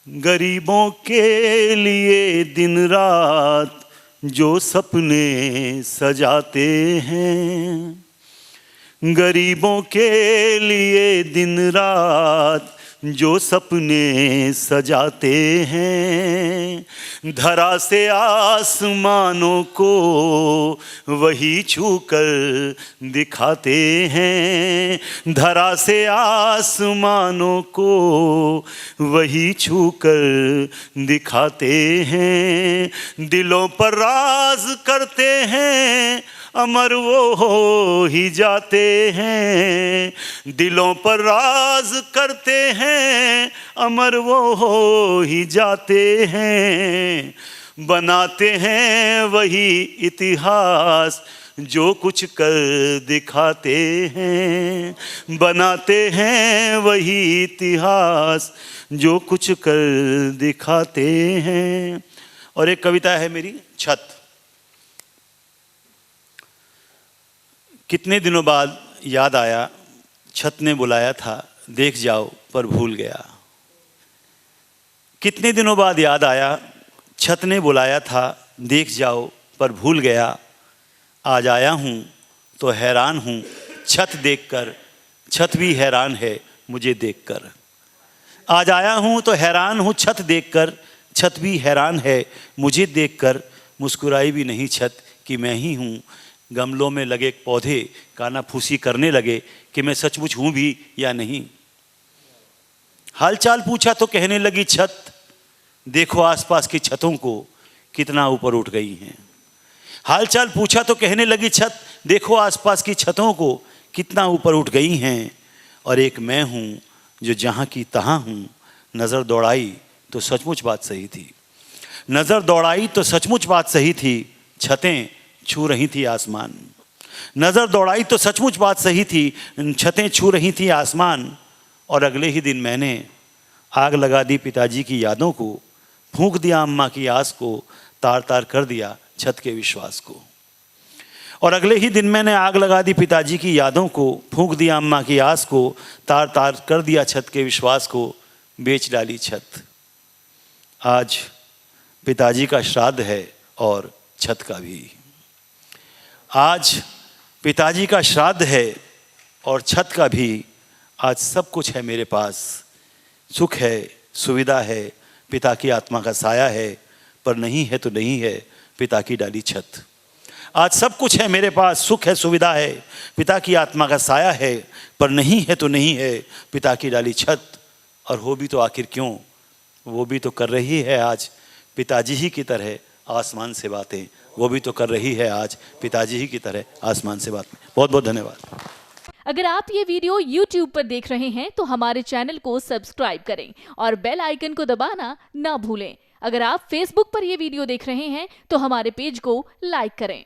गरीबों के लिए दिन रात जो सपने सजाते हैं, गरीबों के लिए दिन रात जो सपने सजाते हैं, धरा से आसमानों को वही छूकर दिखाते हैं, धरा से आसमानों को वही छूकर दिखाते हैं, दिलों पर राज करते हैं अमर वो हो ही जाते हैं, दिलों पर राज करते हैं अमर वो हो ही जाते हैं, बनाते हैं वही इतिहास जो कुछ कर दिखाते हैं, बनाते हैं वही इतिहास जो कुछ कर दिखाते हैं। और एक कविता है मेरी, छत। कितने दिनों बाद याद आया, छत ने बुलाया था देख जाओ पर भूल गया। कितने दिनों बाद याद आया, छत ने बुलाया था देख जाओ पर भूल गया। आज आया हूँ तो हैरान हूँ छत देखकर, छत भी हैरान है मुझे देखकर। आज आया हूँ तो हैरान हूँ छत देखकर, छत भी हैरान है मुझे देखकर। मुस्कुराई भी नहीं छत कि मैं ही हूँ, गमलों में लगे पौधे कानाफूसी करने लगे कि मैं सचमुच हूँ भी या नहीं। हालचाल पूछा तो कहने लगी छत, देखो आसपास की छतों को कितना ऊपर उठ गई हैं। हालचाल पूछा तो कहने लगी छत, देखो आसपास की छतों को कितना ऊपर उठ गई हैं। और एक मैं हूँ जो जहाँ की तहाँ हूँ, नज़र दौड़ाई तो सचमुच बात सही थी, नज़र दौड़ाई तो सचमुच बात सही थी। छतें छू रही थी आसमान, नज़र दौड़ाई तो सचमुच बात सही थी, छतें छू रही थी आसमान। और अगले ही दिन मैंने आग लगा दी पिताजी की यादों को, फूंक दिया अम्मा की आस को, तार तार कर दिया छत के विश्वास को। और अगले ही दिन मैंने आग लगा दी पिताजी की यादों को, फूंक दिया अम्मा की आस को, तार तार कर दिया छत के विश्वास को, बेच डाली छत। आज पिताजी का श्राद्ध है और छत का भी। आज पिताजी का श्राद्ध है और छत का भी। आज सब कुछ है मेरे पास, सुख है सुविधा है, पिता की आत्मा का साया है, पर नहीं है तो नहीं है पिता की डाली छत। आज सब कुछ है मेरे पास, सुख है सुविधा है, पिता की आत्मा का साया है, पर नहीं है तो नहीं है पिता की डाली छत। और हो भी तो आखिर क्यों, वो भी तो कर रही है आज पिताजी ही की तरह आसमान से बातें, वो भी तो कर रही है आज पिताजी ही की तरह आसमान से बातें। बहुत बहुत धन्यवाद। अगर आप ये वीडियो YouTube पर देख रहे हैं तो हमारे चैनल को सब्सक्राइब करें और बेल आइकन को दबाना ना भूलें। अगर आप Facebook पर ये वीडियो देख रहे हैं तो हमारे पेज को लाइक करें।